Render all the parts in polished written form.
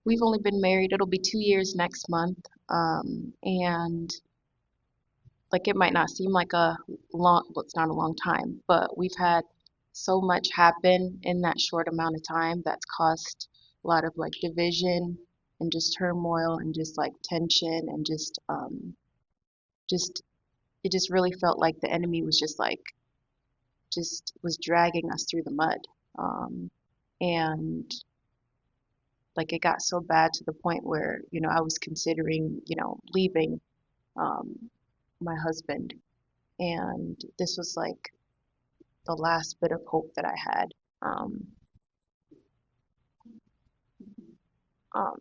We've only been married, it'll be 2 years next month. And like it might not seem like a long, well, it's not a long time, but we've had so much happen in that short amount of time that's caused a lot of like division and just turmoil and just like tension and just it just really felt like the enemy was just like just was dragging us through the mud. And like it got so bad to the point where, I was considering, leaving um, my husband. And this was like the last bit of hope that I had um, um,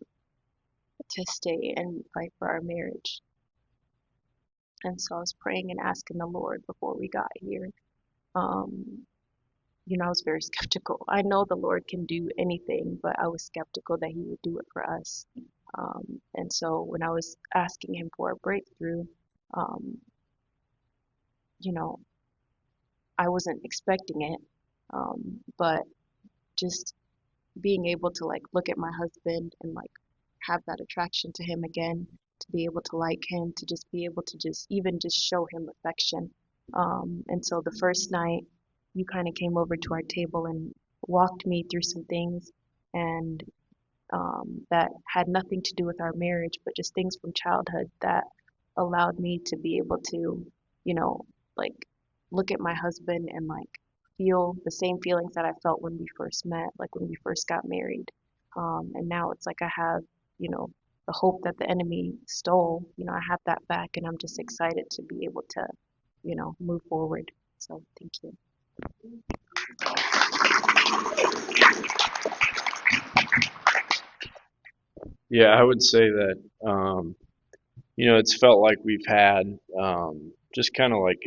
to stay and fight for our marriage. And so I was praying and asking the Lord before we got here. Um, I was very skeptical. I know the Lord can do anything, but I was skeptical that He would do it for us. And so when I was asking Him for a breakthrough, um, you know, I wasn't expecting it. But just being able to like look at my husband and like have that attraction to him again, to be able to like him, to just be able to just even just show him affection. And so the first night you kind of came over to our table and walked me through some things and that had nothing to do with our marriage, but just things from childhood that allowed me to be able to, you know, like look at my husband and like feel the same feelings that I felt when we first met, like when we first got married. And now it's like I have, the hope that the enemy stole, I have that back and I'm just excited to be able to, move forward. So thank you. Yeah, I would say that, it's felt like we've had just kind of like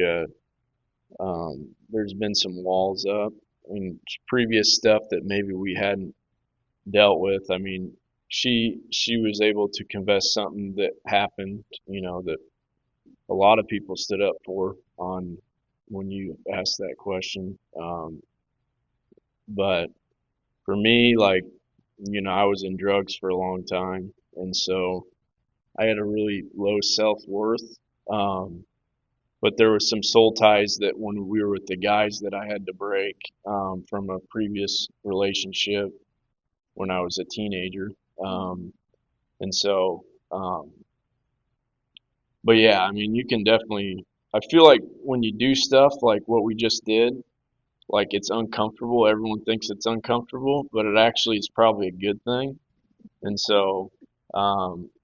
there's been some walls up. I mean, previous stuff that maybe we hadn't dealt with. I mean, she was able to confess something that happened, that a lot of people stood up for on when you asked that question. But for me, like, I was in drugs for a long time, and so I had a really low self-worth. Um, but there were some soul ties that when we were with the guys that I had to break from a previous relationship when I was a teenager. And so, but yeah, I mean, you can definitely, I feel like when you do stuff like what we just did, like it's uncomfortable. Everyone thinks it's uncomfortable, but it actually is probably a good thing. And so,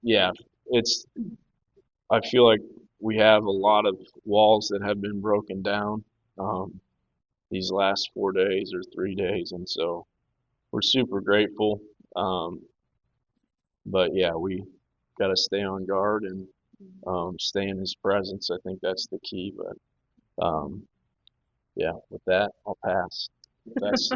yeah, it's, I feel like we have a lot of walls that have been broken down um, these last 4 days or 3 days, and so we're super grateful. Um, but yeah, we got to stay on guard and stay in His presence. I think that's the key. But yeah, with that, I'll pass. That's